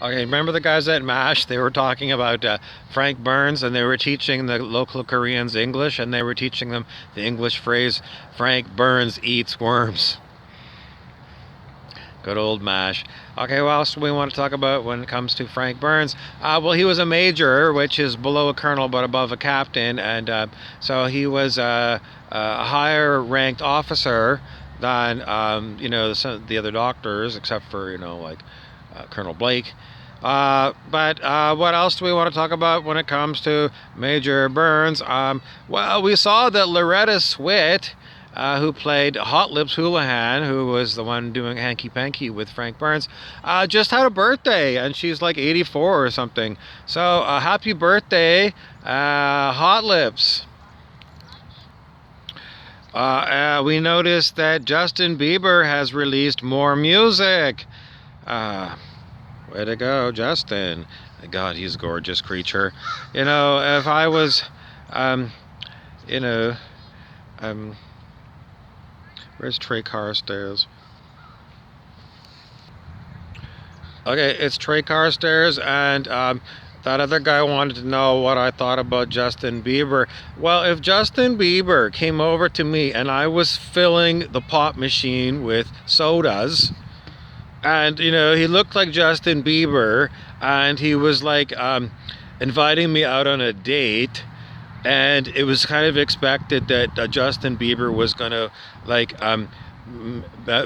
Okay, remember the guys at MASH? They were talking about Frank Burns, and they were teaching the local Koreans English, and they were teaching them the English phrase, Frank Burns eats worms. Good old MASH. Okay, what else do we want to talk about when it comes to Frank Burns? Well, he was a major, which is below a colonel but above a captain, and so he was a higher ranked officer than the other doctors, except for like Colonel Blake. But what else do we want to talk about when it comes to Major Burns? Well, we saw that Loretta Swit, who played Hot Lips Houlihan, who was the one doing Hanky Panky with Frank Burns, just had a birthday, and she's like 84 or something. So happy birthday, Hot Lips. We noticed that Justin Bieber has released more music. Uh, Way to go, Justin. God, he's a gorgeous creature. If I was, um, you know, um, where's Trey Carstairs? Okay, it's Trey Carstairs, and that other guy wanted to know what I thought about Justin Bieber. Well, if Justin Bieber came over to me and I was filling the pop machine with sodas, and he looked like Justin Bieber, and he was like inviting me out on a date, and it was kind of expected that Justin Bieber was gonna like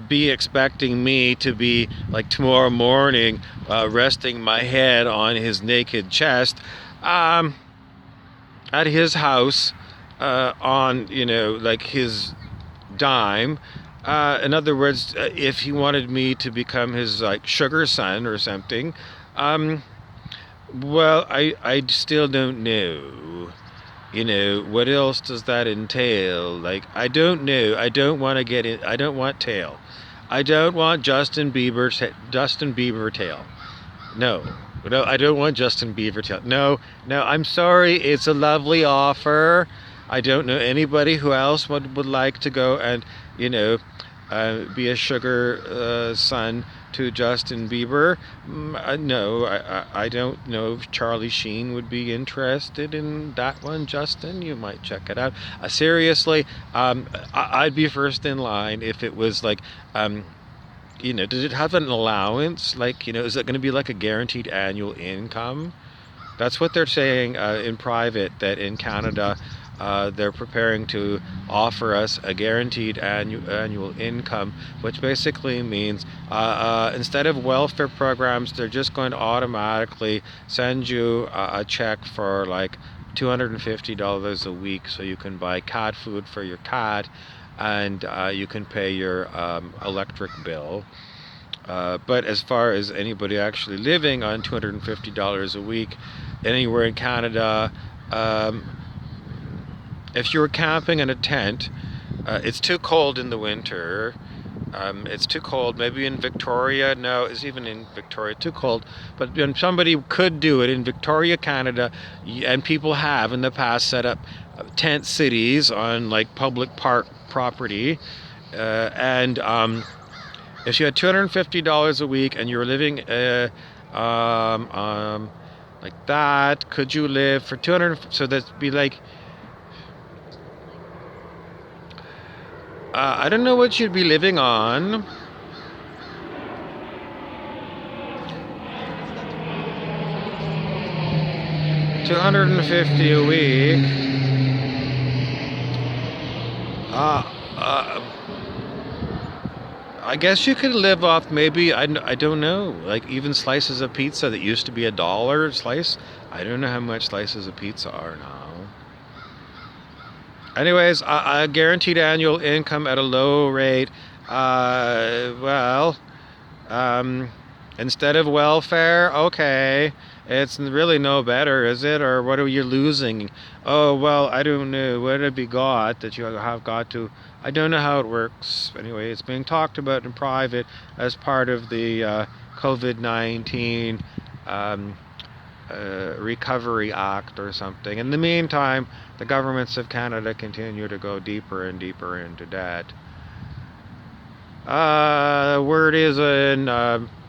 be expecting me to be like tomorrow morning resting my head on his naked chest um, at his house on like his dime. In other words, if he wanted me to become his like sugar son or something, um, well, I still don't know. What else does that entail? Like, I don't know. I don't want to get in. I don't want tail. I don't want Justin Bieber tail. No. No, I don't want Justin Bieber tail. No, no, I'm sorry. It's a lovely offer. I don't know anybody who else would like to go and, you know, be a sugar son to Justin Bieber. No, I don't know if Charlie Sheen would be interested in that one, Justin. You might check it out. Seriously, I'd be first in line if it was like, does it have an allowance? Like, is it going to be like a guaranteed annual income? That's what they're saying in private, that in Canada, they're preparing to offer us a guaranteed annual income, which basically means instead of welfare programs, they're just going to automatically send you a check for like $250 a week so you can buy cat food for your cat, and you can pay your electric bill. But as far as anybody actually living on $250 a week anywhere in Canada, um, if you're camping in a tent, it's too cold in the winter. It's too cold. Maybe in Victoria, no, it's even in Victoria too cold. But when somebody could do it in Victoria, Canada, and people have in the past set up tent cities on like public park property, and if you had $250 a week and you were living um, um, like that, could you live for 200? So that'd be like, I don't know what you'd be living on. 250 a week. Uh, uh, I guess you could live off maybe, I don't know, like even slices of pizza that used to be $1 a slice. I don't know how much slices of pizza are now. Anyways, a guaranteed annual income at a low rate. Well, um, instead of welfare, okay, it's really no better, is it? Or what are you losing? Oh, well, I don't know. What have you got that you have got to? I don't know how it works. Anyway, it's being talked about in private as part of the COVID-19 um, Recovery Act or something. In the meantime, the governments of Canada continue to go deeper and deeper into debt. Word is in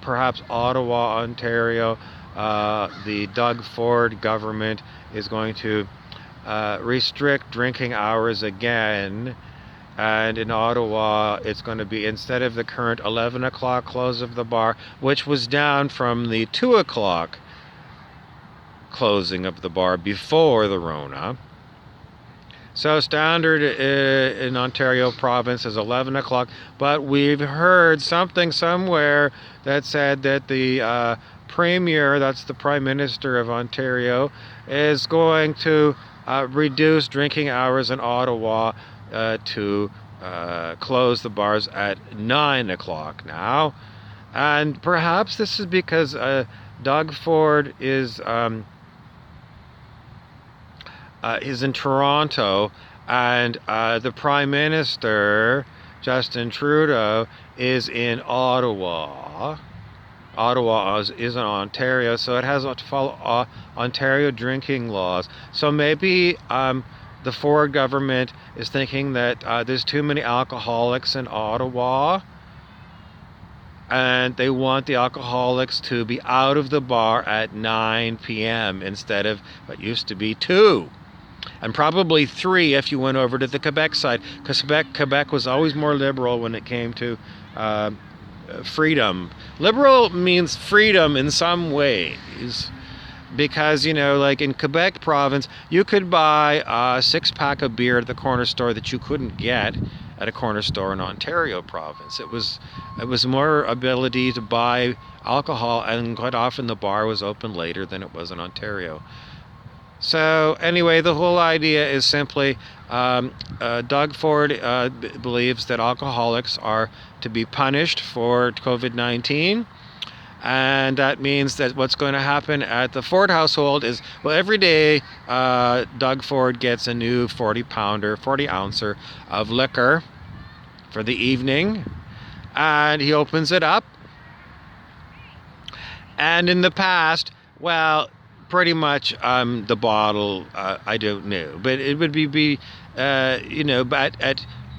perhaps Ottawa, Ontario, the Doug Ford government is going to restrict drinking hours again. And in Ottawa, it's going to be, instead of the current 11 o'clock close of the bar, which was down from the 2 o'clock closing of the bar before the Rona. So standard in Ontario province is 11 o'clock, but we've heard something somewhere that said that the Premier, that's the Prime Minister of Ontario, is going to reduce drinking hours in Ottawa to close the bars at 9 o'clock now. And perhaps this is because Doug Ford is in Toronto, and the Prime Minister, Justin Trudeau, is in Ottawa. Ottawa is in Ontario, so it has to follow Ontario drinking laws. So maybe the Ford government is thinking that there's too many alcoholics in Ottawa, and they want the alcoholics to be out of the bar at 9 p.m. instead of what used to be 2. And probably 3 if you went over to the Quebec side, because Quebec was always more liberal when it came to freedom. Liberal means freedom in some ways, because, you know, like in Quebec province, you could buy a 6-pack of beer at the corner store that you couldn't get at a corner store in Ontario province. It was more ability to buy alcohol, and quite often the bar was open later than it was in Ontario. So anyway, the whole idea is simply Doug Ford believes that alcoholics are to be punished for COVID-19. And that means that what's going to happen at the Ford household is, well, every day Doug Ford gets a new 40-pounder, 40-ouncer of liquor for the evening. And he opens it up. And in the past, well, pretty much the bottle, I don't know, but it would be but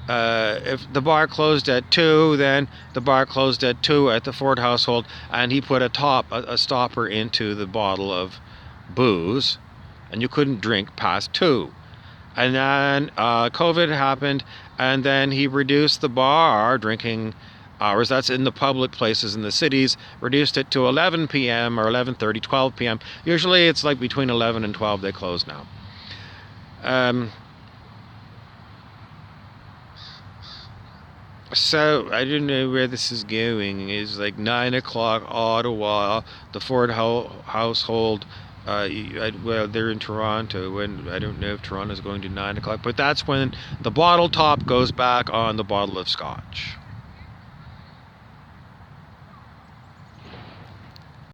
if the bar closed at 2, then the bar closed at 2 at the Ford household, and he put a stopper into the bottle of booze, and you couldn't drink past 2. And then COVID happened, and then he reduced the bar drinking hours, that's in the public places in the cities, reduced it to 11 p.m. or 11:30, 12 p.m. Usually it's like between 11 and 12 they close now. So I don't know where this is going. It's like 9 o'clock Ottawa, the Ford household. Well, they're in Toronto, and I don't know if Toronto is going to 9 o'clock, but that's when the bottle top goes back on the bottle of scotch.